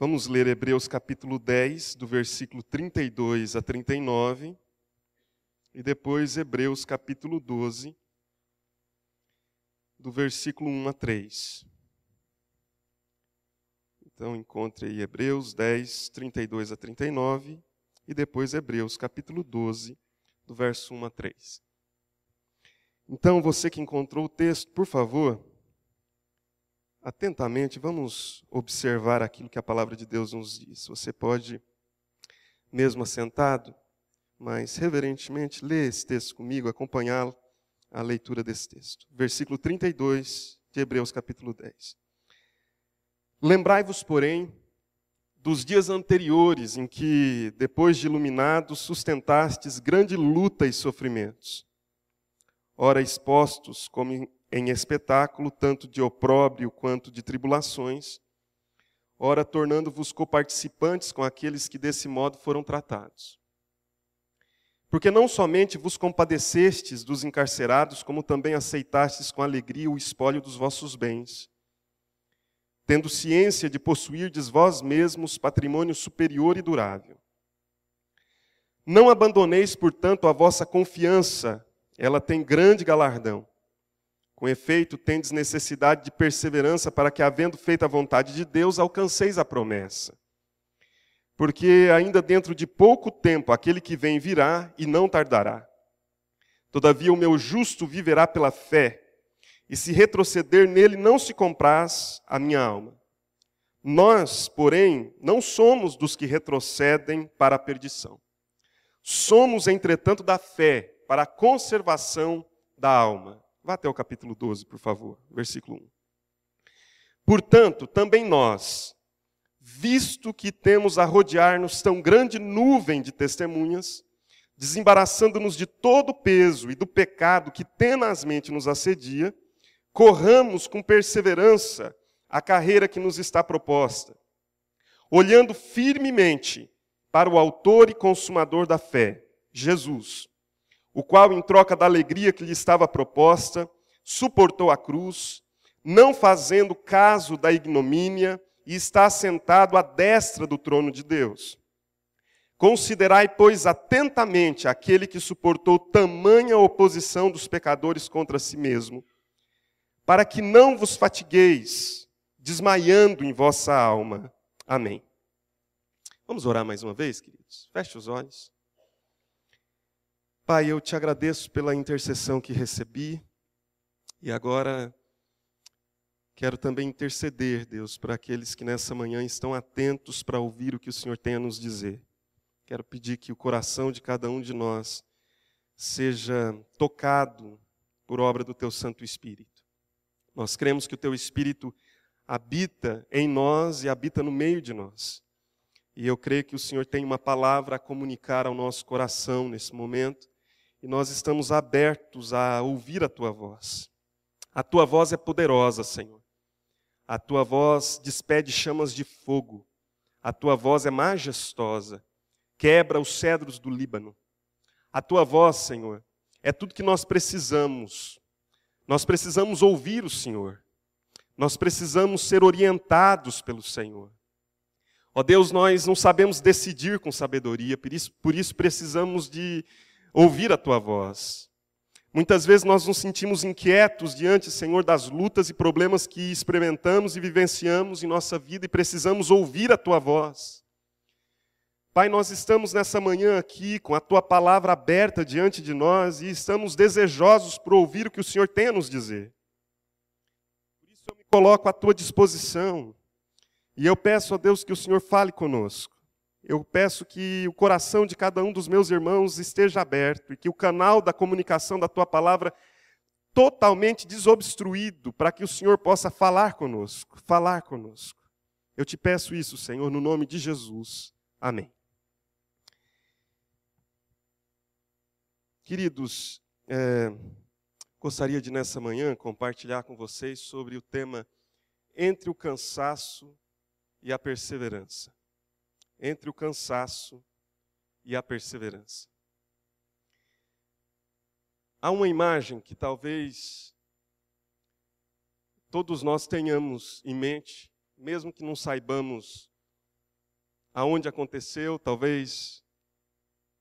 Vamos ler Hebreus capítulo 10, do versículo 32 a 39, e depois Hebreus capítulo 12, do versículo 1 a 3. Então encontre aí Hebreus 10, 32 a 39, e depois Hebreus capítulo 12, do verso 1 a 3. Então, você que encontrou o texto, por favor, atentamente, vamos observar aquilo que a palavra de Deus nos diz. Você pode, mesmo assentado, mas reverentemente, ler esse texto comigo, acompanhá-lo, a leitura desse texto. Versículo 32 de Hebreus capítulo 10. Lembrai-vos, porém, dos dias anteriores em que, depois de iluminados, sustentastes grande luta e sofrimentos. Ora expostos como em espetáculo, tanto de opróbrio quanto de tribulações, ora tornando-vos coparticipantes com aqueles que desse modo foram tratados. Porque não somente vos compadecestes dos encarcerados, como também aceitastes com alegria o espólio dos vossos bens, tendo ciência de possuirdes vós mesmos patrimônio superior e durável. Não abandoneis, portanto, a vossa confiança, ela tem grande galardão. Com efeito, tendes necessidade de perseverança para que, havendo feito a vontade de Deus, alcanceis a promessa. Porque ainda dentro de pouco tempo aquele que vem virá e não tardará. Todavia o meu justo viverá pela fé, e se retroceder nele não se compraz a minha alma. Nós, porém, não somos dos que retrocedem para a perdição. Somos, entretanto, da fé para a conservação da alma. Vá até o capítulo 12, por favor, versículo 1. Portanto, também nós, visto que temos a rodear-nos tão grande nuvem de testemunhas, desembaraçando-nos de todo o peso e do pecado que tenazmente nos assedia, corramos com perseverança a carreira que nos está proposta, olhando firmemente para o autor e consumador da fé, Jesus, o qual, em troca da alegria que lhe estava proposta, suportou a cruz, não fazendo caso da ignomínia, e está assentado à destra do trono de Deus. Considerai, pois, atentamente aquele que suportou tamanha oposição dos pecadores contra si mesmo, para que não vos fatigueis, desmaiando em vossa alma. Amém. Vamos orar mais uma vez, queridos? Feche os olhos. Pai, eu te agradeço pela intercessão que recebi, e agora quero também interceder, Deus, para aqueles que nessa manhã estão atentos para ouvir o que o Senhor tem a nos dizer. Quero pedir que o coração de cada um de nós seja tocado por obra do Teu Santo Espírito. Nós cremos que o Teu Espírito habita em nós e habita no meio de nós. E eu creio que o Senhor tem uma palavra a comunicar ao nosso coração nesse momento, e nós estamos abertos a ouvir a Tua voz. A Tua voz é poderosa, Senhor. A Tua voz despede chamas de fogo. A Tua voz é majestosa, quebra os cedros do Líbano. A Tua voz, Senhor, é tudo que nós precisamos. Nós precisamos ouvir o Senhor. Nós precisamos ser orientados pelo Senhor. Ó Deus, nós não sabemos decidir com sabedoria, por isso precisamos de ouvir a Tua voz. Muitas vezes nós nos sentimos inquietos diante, Senhor, das lutas e problemas que experimentamos e vivenciamos em nossa vida e precisamos ouvir a Tua voz. Pai, nós estamos nessa manhã aqui com a Tua palavra aberta diante de nós e estamos desejosos por ouvir o que o Senhor tem a nos dizer. Por isso eu me coloco à Tua disposição e eu peço a Deus que o Senhor fale conosco. Eu peço que o coração de cada um dos meus irmãos esteja aberto e que o canal da comunicação da Tua palavra totalmente desobstruído para que o Senhor possa falar conosco. Eu te peço isso, Senhor, no nome de Jesus. Amém. Queridos, gostaria de nessa manhã compartilhar com vocês sobre o tema entre o cansaço e a perseverança. Entre o cansaço e a perseverança. Há uma imagem que talvez todos nós tenhamos em mente, mesmo que não saibamos aonde aconteceu, talvez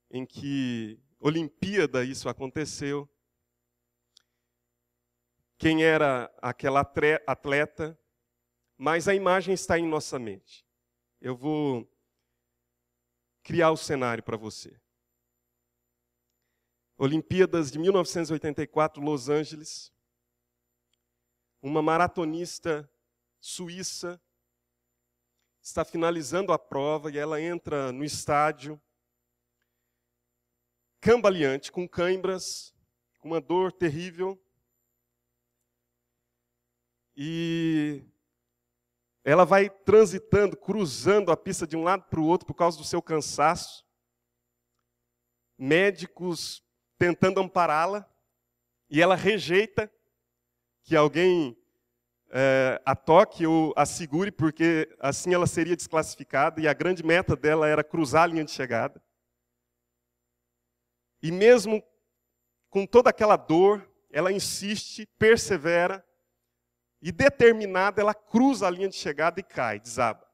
em que Olimpíada isso aconteceu. Quem era aquela atleta, mas a imagem está em nossa mente. Eu vou criar o cenário para você. Olimpíadas de 1984, Los Angeles. Uma maratonista suíça está finalizando a prova e ela entra no estádio cambaleante, com cãibras, com uma dor terrível. E ela vai transitando, cruzando a pista de um lado para o outro por causa do seu cansaço. Médicos tentando ampará-la, e ela rejeita que alguém a toque ou a segure, porque assim ela seria desclassificada, e a grande meta dela era cruzar a linha de chegada. E mesmo com toda aquela dor, ela insiste, persevera, e determinada, ela cruza a linha de chegada e cai, desaba.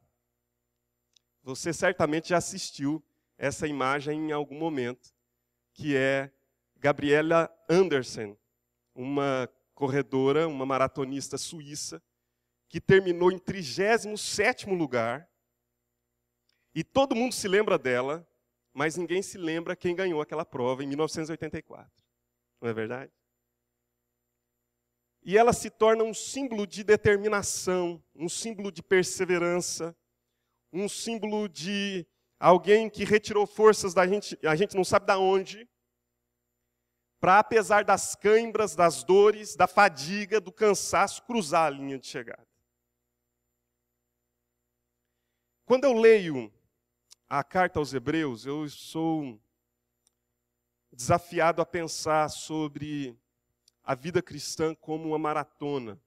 Você certamente já assistiu essa imagem em algum momento, que é Gabriela Andersen, uma corredora, uma maratonista suíça, que terminou em 37º lugar, e todo mundo se lembra dela, mas ninguém se lembra quem ganhou aquela prova em 1984. Não é verdade? E ela se torna um símbolo de determinação, um símbolo de perseverança, um símbolo de alguém que retirou forças da gente, a gente não sabe de onde, para, apesar das cãibras, das dores, da fadiga, do cansaço, cruzar a linha de chegada. Quando eu leio a carta aos Hebreus, eu sou desafiado a pensar sobre a vida cristã como uma maratona.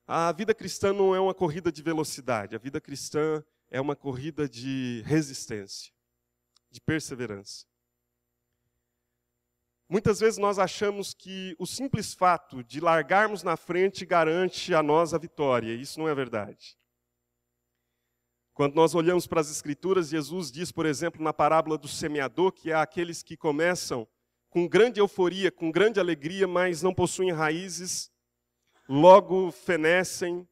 A vida cristã não é uma corrida de velocidade, a vida cristã é uma corrida de resistência, de perseverança. Muitas vezes nós achamos que o simples fato de largarmos na frente garante a nós a vitória. Isso não é verdade. Quando nós olhamos para as Escrituras, Jesus diz, por exemplo, na parábola do semeador, que há aqueles que começam com grande euforia, com grande alegria, mas não possuem raízes, logo fenecem,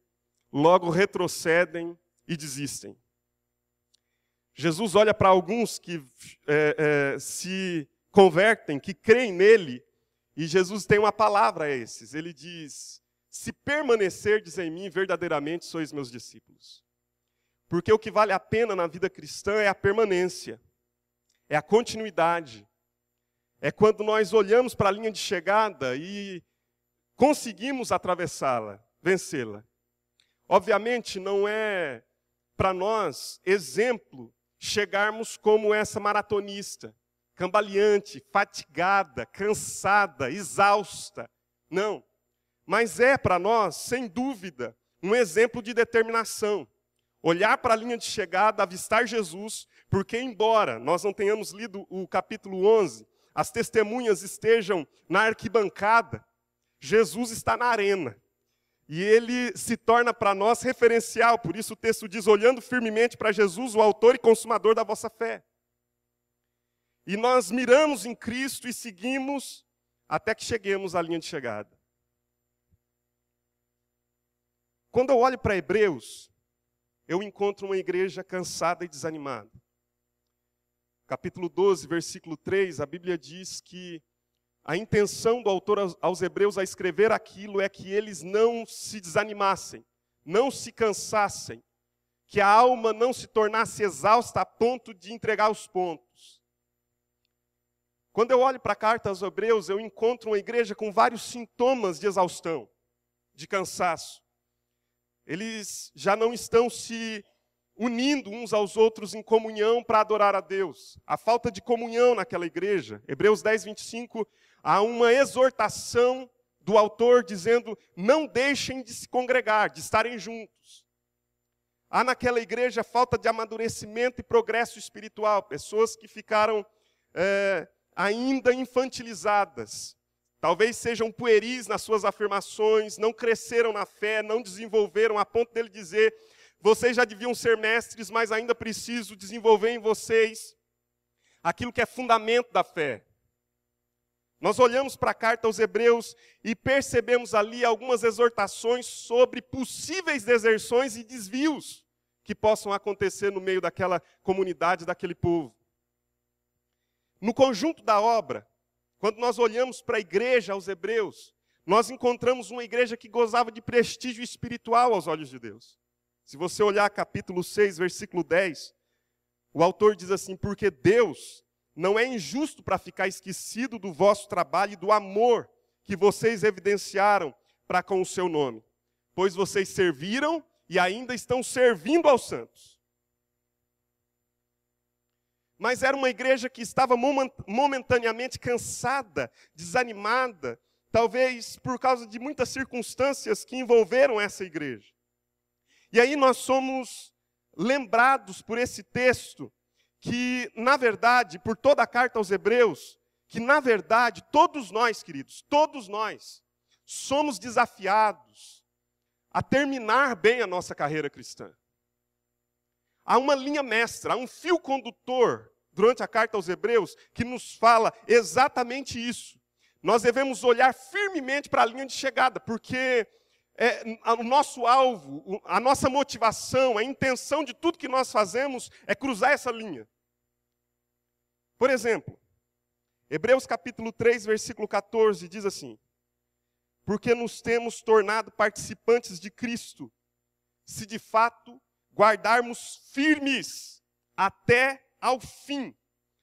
logo retrocedem e desistem. Jesus olha para alguns que se convertem, que creem nele, e Jesus tem uma palavra a esses. Ele diz: se permanecerdes em mim, verdadeiramente sois meus discípulos. Porque o que vale a pena na vida cristã é a permanência, é a continuidade. É quando nós olhamos para a linha de chegada e conseguimos atravessá-la, vencê-la. Obviamente não é para nós exemplo chegarmos como essa maratonista, cambaleante, fatigada, cansada, exausta. Não. Mas é para nós, sem dúvida, um exemplo de determinação. Olhar para a linha de chegada, avistar Jesus, porque embora nós não tenhamos lido o capítulo 11, as testemunhas estejam na arquibancada, Jesus está na arena. E ele se torna para nós referencial, por isso o texto diz, olhando firmemente para Jesus, o autor e consumador da vossa fé. E nós miramos em Cristo e seguimos até que cheguemos à linha de chegada. Quando eu olho para Hebreus, eu encontro uma igreja cansada e desanimada. Capítulo 12, versículo 3, a Bíblia diz que a intenção do autor aos Hebreus a escrever aquilo é que eles não se desanimassem, não se cansassem, que a alma não se tornasse exausta a ponto de entregar os pontos. Quando eu olho para a carta aos Hebreus, eu encontro uma igreja com vários sintomas de exaustão, de cansaço. Eles já não estão se unindo uns aos outros em comunhão para adorar a Deus. A falta de comunhão naquela igreja. Hebreus 10, 25, há uma exortação do autor dizendo, não deixem de se congregar, de estarem juntos. Há naquela igreja falta de amadurecimento e progresso espiritual. Pessoas que ficaram ainda infantilizadas. Talvez sejam pueris nas suas afirmações, não cresceram na fé, não desenvolveram a ponto dele dizer, vocês já deviam ser mestres, mas ainda preciso desenvolver em vocês aquilo que é fundamento da fé. Nós olhamos para a carta aos Hebreus e percebemos ali algumas exortações sobre possíveis deserções e desvios que possam acontecer no meio daquela comunidade, daquele povo. No conjunto da obra, quando nós olhamos para a igreja aos Hebreus, nós encontramos uma igreja que gozava de prestígio espiritual aos olhos de Deus. Se você olhar capítulo 6, versículo 10, o autor diz assim: porque Deus não é injusto para ficar esquecido do vosso trabalho e do amor que vocês evidenciaram para com o seu nome, pois vocês serviram e ainda estão servindo aos santos. Mas era uma igreja que estava momentaneamente cansada, desanimada, talvez por causa de muitas circunstâncias que envolveram essa igreja. E aí nós somos lembrados por esse texto que, na verdade, por toda a carta aos Hebreus, que, na verdade, todos nós, queridos, todos nós, somos desafiados a terminar bem a nossa carreira cristã. Há uma linha mestra, há um fio condutor durante a carta aos Hebreus que nos fala exatamente isso. Nós devemos olhar firmemente para a linha de chegada, porque o nosso alvo, a nossa motivação, a intenção de tudo que nós fazemos é cruzar essa linha. Por exemplo, Hebreus capítulo 3, versículo 14, diz assim: porque nos temos tornado participantes de Cristo, se de fato guardarmos firmes até ao fim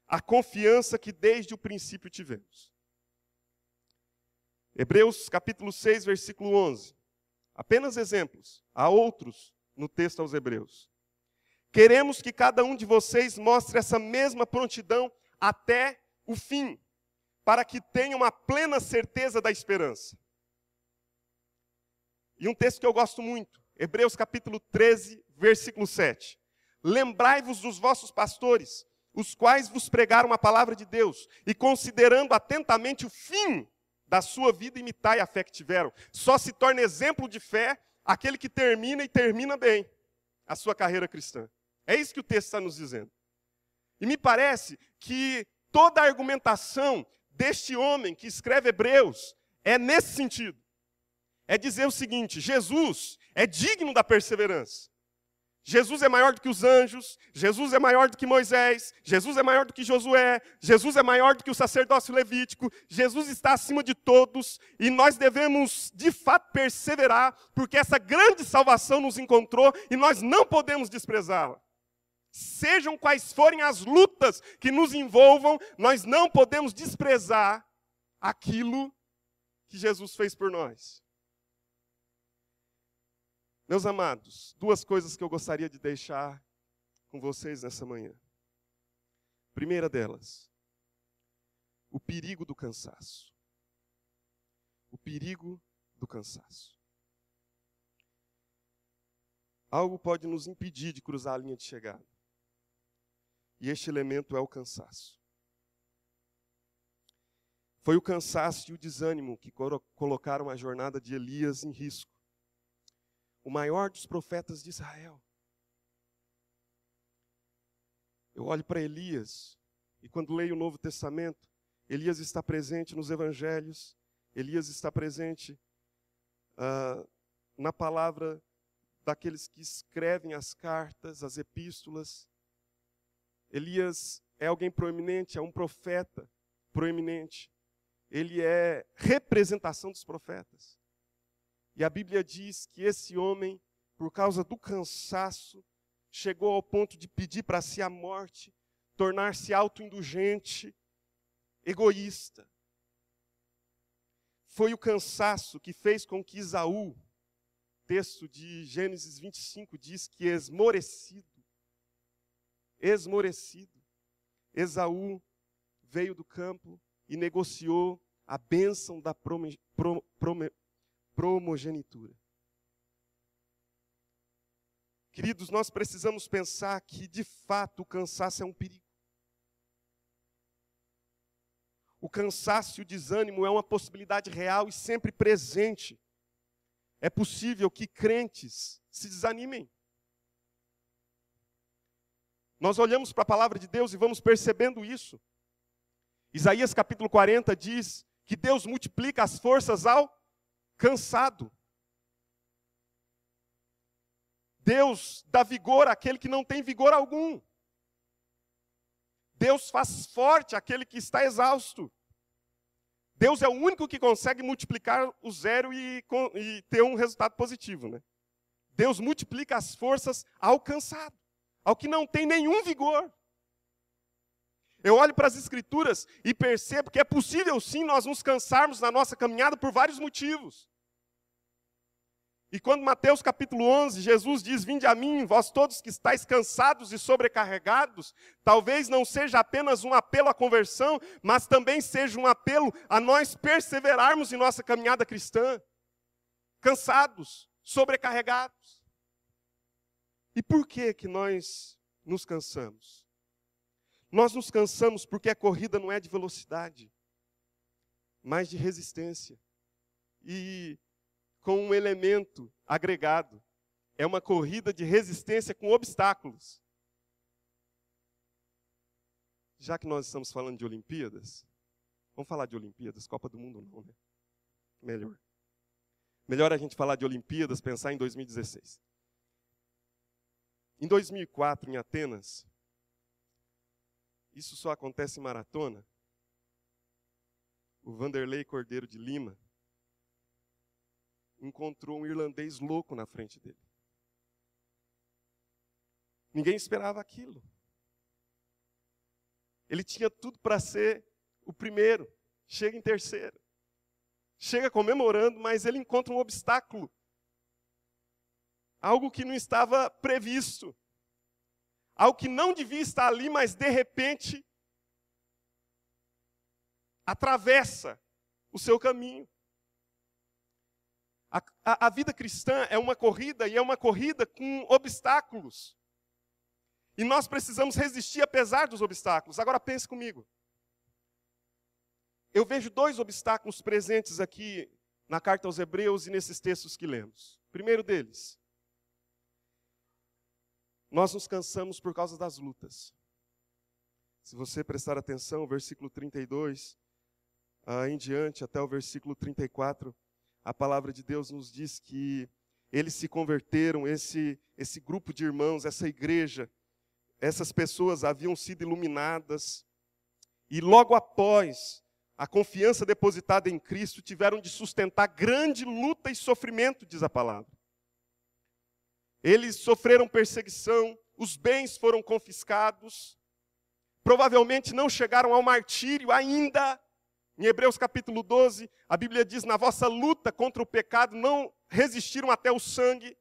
a confiança que desde o princípio tivemos. Hebreus capítulo 6, versículo 11. Apenas exemplos, há outros no texto aos Hebreus. Queremos que cada um de vocês mostre essa mesma prontidão até o fim, para que tenham uma plena certeza da esperança. E um texto que eu gosto muito, Hebreus capítulo 13, versículo 7. Lembrai-vos dos vossos pastores, os quais vos pregaram a palavra de Deus, e considerando atentamente o fim da sua vida, imitai a fé que tiveram. Só se torna exemplo de fé aquele que termina e termina bem a sua carreira cristã. É isso que o texto está nos dizendo. E me parece que toda a argumentação deste homem que escreve Hebreus é nesse sentido. É dizer o seguinte: Jesus é digno da perseverança. Jesus é maior do que os anjos, Jesus é maior do que Moisés, Jesus é maior do que Josué, Jesus é maior do que o sacerdócio levítico, Jesus está acima de todos e nós devemos de fato perseverar, porque essa grande salvação nos encontrou e nós não podemos desprezá-la. Sejam quais forem as lutas que nos envolvam, nós não podemos desprezar aquilo que Jesus fez por nós. Meus amados, duas coisas que eu gostaria de deixar com vocês nessa manhã. Primeira delas, o perigo do cansaço. O perigo do cansaço. Algo pode nos impedir de cruzar a linha de chegada. E este elemento é o cansaço. Foi o cansaço e o desânimo que colocaram a jornada de Elias em risco. O maior dos profetas de Israel. Eu olho para Elias, e quando leio o Novo Testamento, Elias está presente nos evangelhos, Elias está presente na palavra daqueles que escrevem as cartas, as epístolas. Elias é alguém proeminente, é um profeta proeminente. Ele é representação dos profetas. E a Bíblia diz que esse homem, por causa do cansaço, chegou ao ponto de pedir para si a morte, tornar-se autoindulgente, egoísta. Foi o cansaço que fez com que Esaú, texto de Gênesis 25, diz que esmorecido, Esaú veio do campo e negociou a bênção da primogenitura. Queridos, nós precisamos pensar que, de fato, o cansaço é um perigo. O cansaço e o desânimo é uma possibilidade real e sempre presente. É possível que crentes se desanimem. Nós olhamos para a palavra de Deus e vamos percebendo isso. Isaías capítulo 40 diz que Deus multiplica as forças ao cansado. Deus dá vigor àquele que não tem vigor algum. Deus faz forte aquele que está exausto. Deus é o único que consegue multiplicar o zero e ter um resultado positivo, né? Deus multiplica as forças ao cansado, ao que não tem nenhum vigor. Eu olho para as Escrituras e percebo que é possível sim nós nos cansarmos na nossa caminhada por vários motivos. E quando Mateus capítulo 11, Jesus diz, vinde a mim, vós todos que estáis cansados e sobrecarregados, talvez não seja apenas um apelo à conversão, mas também seja um apelo a nós perseverarmos em nossa caminhada cristã. Cansados, sobrecarregados. E por que nós nos cansamos? Nós nos cansamos porque a corrida não é de velocidade, mas de resistência. E com um elemento agregado. É uma corrida de resistência com obstáculos. Já que nós estamos falando de Olimpíadas, vamos falar de Olimpíadas, Copa do Mundo não, né? Melhor. Melhor a gente falar de Olimpíadas, pensar em 2016. Em 2004, em Atenas, isso só acontece em maratona, o Vanderlei Cordeiro de Lima encontrou um irlandês louco na frente dele. Ninguém esperava aquilo. Ele tinha tudo para ser o primeiro, chega em terceiro. Chega comemorando, mas ele encontra um obstáculo. Algo que não estava previsto. Algo que não devia estar ali, mas de repente atravessa o seu caminho. A vida cristã é uma corrida, e é uma corrida com obstáculos. E nós precisamos resistir apesar dos obstáculos. Agora pense comigo. Eu vejo dois obstáculos presentes aqui na carta aos Hebreus e nesses textos que lemos. Primeiro deles, nós nos cansamos por causa das lutas. Se você prestar atenção, o versículo 32 em diante, até o versículo 34, a palavra de Deus nos diz que eles se converteram, esse grupo de irmãos, essa igreja, essas pessoas haviam sido iluminadas, e logo após a confiança depositada em Cristo, tiveram de sustentar grande luta e sofrimento, diz a palavra. Eles sofreram perseguição, os bens foram confiscados, provavelmente não chegaram ao martírio ainda. Em Hebreus capítulo 12, a Bíblia diz, na vossa luta contra o pecado não resistiram até o sangue.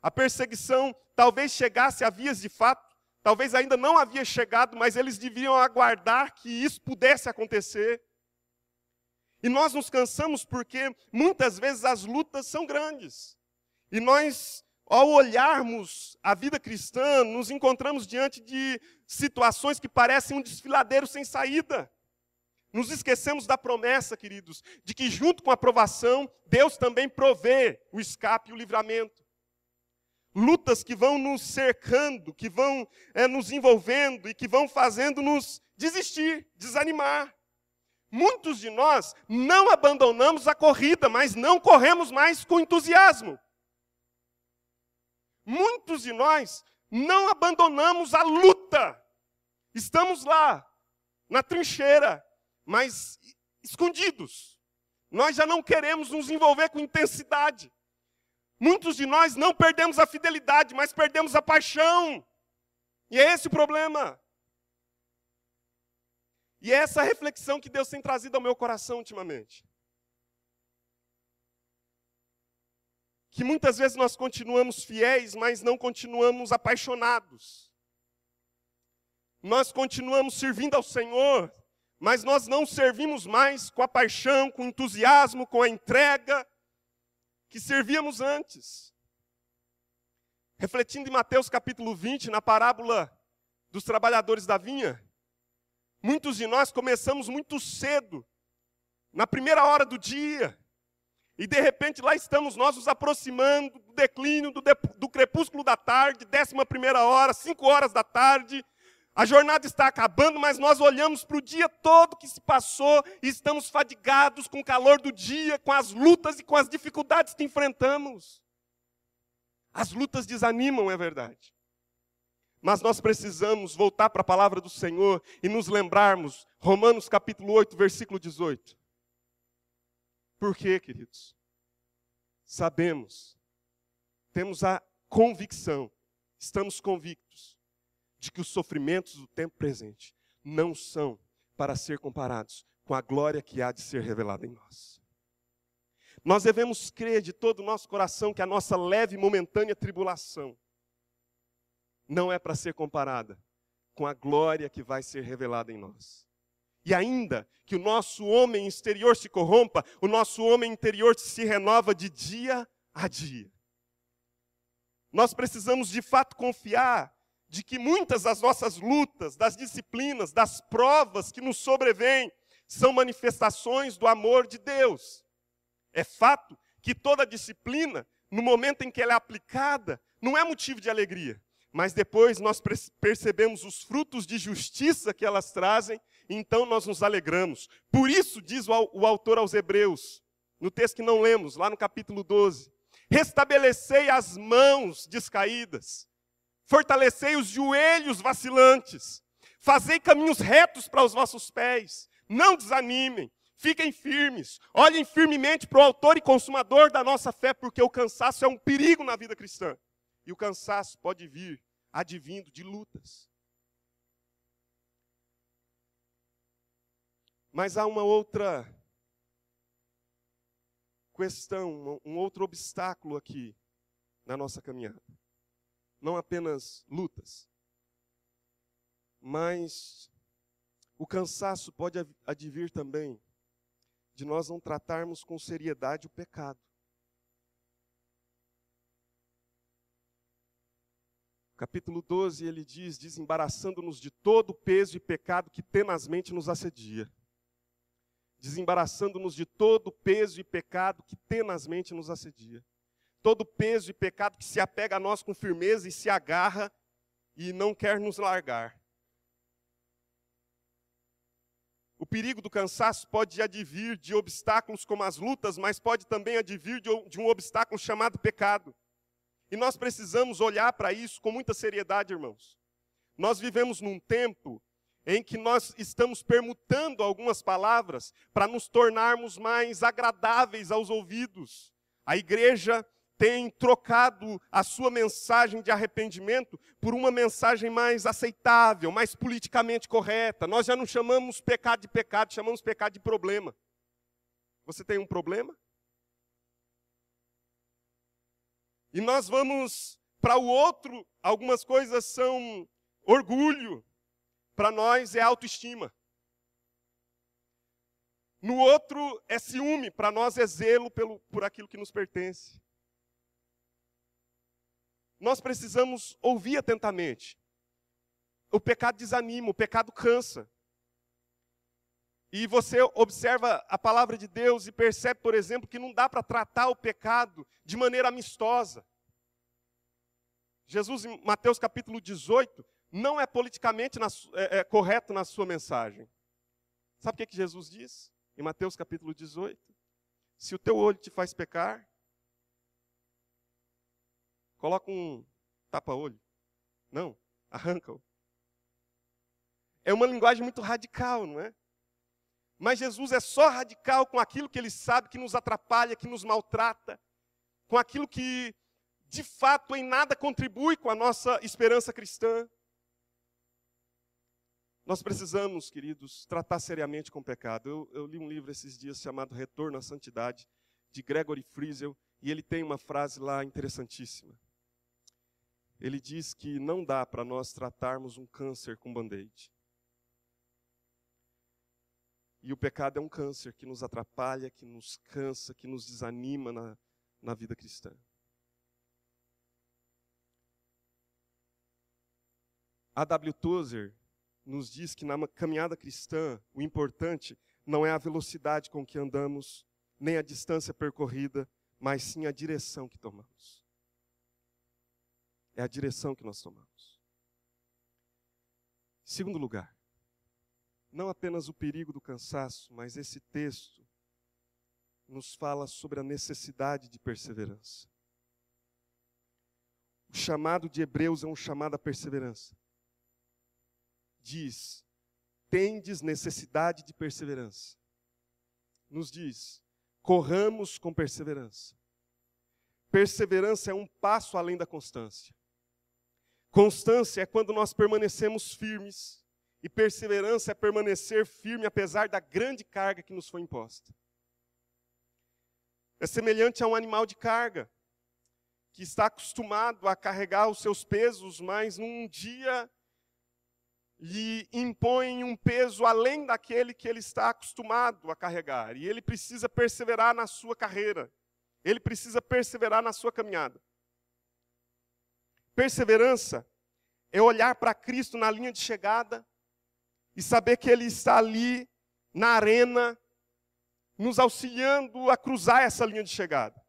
A perseguição talvez chegasse a vias de fato, talvez ainda não havia chegado, mas eles deviam aguardar que isso pudesse acontecer. E nós nos cansamos porque muitas vezes as lutas são grandes. E nós, ao olharmos a vida cristã, nos encontramos diante de situações que parecem um desfiladeiro sem saída. Nos esquecemos da promessa, queridos, de que junto com a provação, Deus também provê o escape e o livramento. Lutas que vão nos cercando, que vão nos envolvendo e que vão fazendo-nos desistir, desanimar. Muitos de nós não abandonamos a corrida, mas não corremos mais com entusiasmo. Muitos de nós não abandonamos a luta. Estamos lá, na trincheira, mas escondidos. Nós já não queremos nos envolver com intensidade. Muitos de nós não perdemos a fidelidade, mas perdemos a paixão. E é esse o problema. E é essa reflexão que Deus tem trazido ao meu coração ultimamente. Que muitas vezes nós continuamos fiéis, mas não continuamos apaixonados. Nós continuamos servindo ao Senhor, mas nós não servimos mais com a paixão, com o entusiasmo, com a entrega que servíamos antes. Refletindo em Mateus capítulo 20, na parábola dos trabalhadores da vinha, muitos de nós começamos muito cedo, na primeira hora do dia, E de repente lá estamos nós nos aproximando do declínio, do crepúsculo da tarde, 11ª hora, 5 horas da tarde. A jornada está acabando, mas nós olhamos para o dia todo que se passou e estamos fadigados com o calor do dia, com as lutas e com as dificuldades que enfrentamos. As lutas desanimam, é verdade. Mas nós precisamos voltar para a palavra do Senhor e nos lembrarmos, Romanos capítulo 8, versículo 18. Por quê, queridos? Sabemos, temos a convicção, estamos convictos de que os sofrimentos do tempo presente não são para ser comparados com a glória que há de ser revelada em nós. Nós devemos crer de todo o nosso coração que a nossa leve e momentânea tribulação não é para ser comparada com a glória que vai ser revelada em nós. E ainda que o nosso homem exterior se corrompa, o nosso homem interior se renova de dia a dia. Nós precisamos de fato confiar de que muitas das nossas lutas, das disciplinas, das provas que nos sobrevêm, são manifestações do amor de Deus. É fato que toda disciplina, no momento em que ela é aplicada, não é motivo de alegria. Mas depois nós percebemos os frutos de justiça que elas trazem, e então nós nos alegramos. Por isso, diz o autor aos Hebreus, no texto que não lemos, lá no capítulo 12, restabelecei as mãos descaídas, fortalecei os joelhos vacilantes, fazei caminhos retos para os vossos pés, não desanimem, fiquem firmes, olhem firmemente para o autor e consumador da nossa fé, porque o cansaço é um perigo na vida cristã. E o cansaço pode vir advindo de lutas. Mas há uma outra questão, um outro obstáculo aqui na nossa caminhada. Não apenas lutas, mas o cansaço pode advir também de nós não tratarmos com seriedade o pecado. Capítulo 12, ele diz, desembaraçando-nos de todo o peso e pecado que tenazmente nos assedia. Desembaraçando-nos de todo o peso e pecado que tenazmente nos assedia. Todo peso e pecado que se apega a nós com firmeza e se agarra e não quer nos largar. O perigo do cansaço pode advir de obstáculos como as lutas, mas pode também advir de um obstáculo chamado pecado. E nós precisamos olhar para isso com muita seriedade, irmãos. Nós vivemos num tempo em que nós estamos permutando algumas palavras para nos tornarmos mais agradáveis aos ouvidos. A igreja tem trocado a sua mensagem de arrependimento por uma mensagem mais aceitável, mais politicamente correta. Nós já não chamamos pecado de pecado, chamamos pecado de problema. Você tem um problema? E nós vamos para o outro, algumas coisas são orgulho, para nós é autoestima. No outro é ciúme, para nós é zelo por aquilo que nos pertence. Nós precisamos ouvir atentamente. O pecado desanima, o pecado cansa. E você observa a palavra de Deus e percebe, por exemplo, que não dá para tratar o pecado de maneira amistosa. Jesus, em Mateus capítulo 18, não é politicamente correto na sua mensagem. Sabe o que Jesus diz? Em Mateus capítulo 18. Se o teu olho te faz pecar, coloca um tapa-olho. Não, arranca-o. É uma linguagem muito radical, não é? Mas Jesus é só radical com aquilo que Ele sabe que nos atrapalha, que nos maltrata, com aquilo que, de fato, em nada contribui com a nossa esperança cristã. Nós precisamos, queridos, tratar seriamente com o pecado. Eu li um livro esses dias chamado Retorno à Santidade, de Gregory Friesel, e ele tem uma frase lá interessantíssima. Ele diz que não dá para nós tratarmos um câncer com band-aid. E o pecado é um câncer que nos atrapalha, que nos cansa, que nos desanima na vida cristã. A W. Tozer nos diz que na caminhada cristã, o importante não é a velocidade com que andamos, nem a distância percorrida, mas sim a direção que tomamos. É a direção que nós tomamos. Em segundo lugar, não apenas o perigo do cansaço, mas esse texto nos fala sobre a necessidade de perseverança. O chamado de Hebreus é um chamado à perseverança. Diz, tendes necessidade de perseverança. Nos diz, corramos com perseverança. Perseverança é um passo além da constância. Constância é quando nós permanecemos firmes, e perseverança é permanecer firme apesar da grande carga que nos foi imposta. É semelhante a um animal de carga, que está acostumado a carregar os seus pesos, mas num dia lhe impõe um peso além daquele que ele está acostumado a carregar. E ele precisa perseverar na sua carreira. Ele precisa perseverar na sua caminhada. Perseverança é olhar para Cristo na linha de chegada e saber que Ele está ali na arena, nos auxiliando a cruzar essa linha de chegada.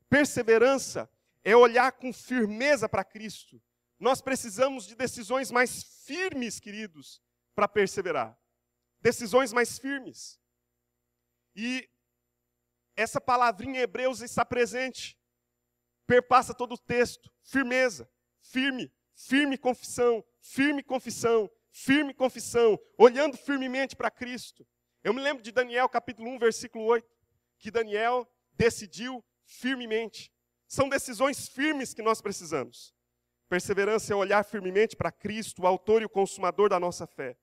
Perseverança é olhar com firmeza para Cristo. Nós precisamos de decisões mais firmes, queridos, para perseverar. Decisões mais firmes. E essa palavrinha em Hebreus está presente. Perpassa todo o texto. Firmeza, firme, firme confissão, firme confissão, firme confissão. Olhando firmemente para Cristo. Eu me lembro de Daniel, capítulo 1, versículo 8, que Daniel decidiu firmemente. São decisões firmes que nós precisamos. Perseverança é olhar firmemente para Cristo, o autor e o consumador da nossa fé.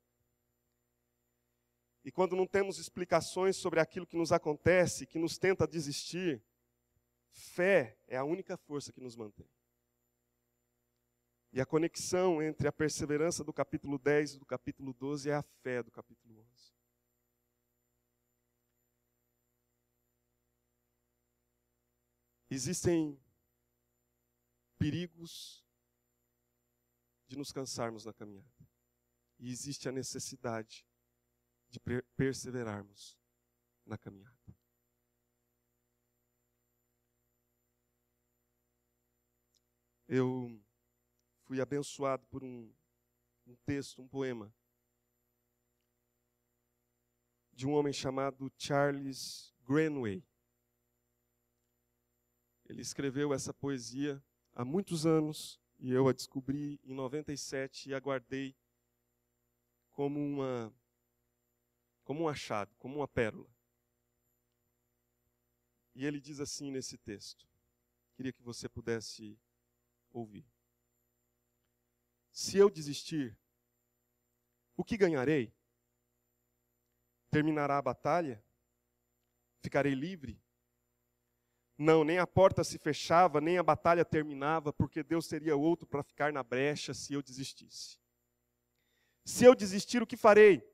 E quando não temos explicações sobre aquilo que nos acontece, que nos tenta desistir, fé é a única força que nos mantém. E a conexão entre a perseverança do capítulo 10 e do capítulo 12 é a fé do capítulo 11. Existem perigos de nos cansarmos na caminhada. E existe a necessidade de perseverarmos na caminhada. Eu fui abençoado por um texto, um poema, de um homem chamado Charles Greenaway. Ele escreveu essa poesia há muitos anos, e eu a descobri em 97 e a guardei como um achado, como uma pérola. E ele diz assim nesse texto. Queria que você pudesse ouvir. Se eu desistir, o que ganharei? Terminará a batalha? Ficarei livre? Não, nem a porta se fechava, nem a batalha terminava, porque Deus teria outro para ficar na brecha se eu desistisse. Se eu desistir, o que farei?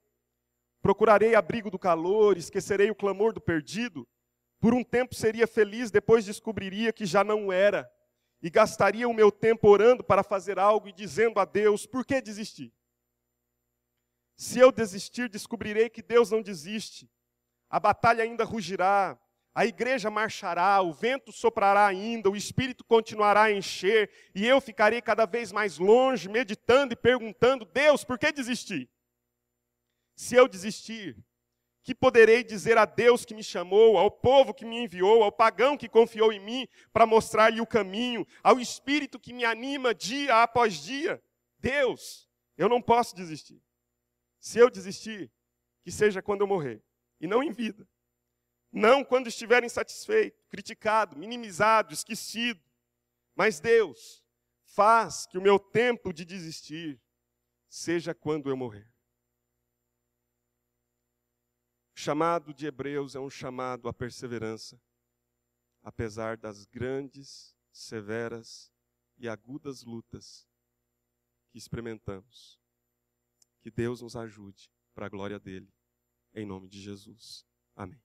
Procurarei abrigo do calor, esquecerei o clamor do perdido. Por um tempo seria feliz, depois descobriria que já não era. E gastaria o meu tempo orando para fazer algo e dizendo a Deus, por que desistir? Se eu desistir, descobrirei que Deus não desiste. A batalha ainda rugirá. A igreja marchará, o vento soprará ainda, o Espírito continuará a encher, e eu ficarei cada vez mais longe, meditando e perguntando, Deus, por que desistir? Se eu desistir, que poderei dizer a Deus que me chamou, ao povo que me enviou, ao pagão que confiou em mim, para mostrar-lhe o caminho, ao Espírito que me anima dia após dia? Deus, eu não posso desistir. Se eu desistir, que seja quando eu morrer, e não em vida. Não quando estiver insatisfeito, criticado, minimizado, esquecido. Mas Deus, faz que o meu tempo de desistir seja quando eu morrer. O chamado de Hebreus é um chamado à perseverança, apesar das grandes, severas e agudas lutas que experimentamos. Que Deus nos ajude para a glória dele, em nome de Jesus. Amém.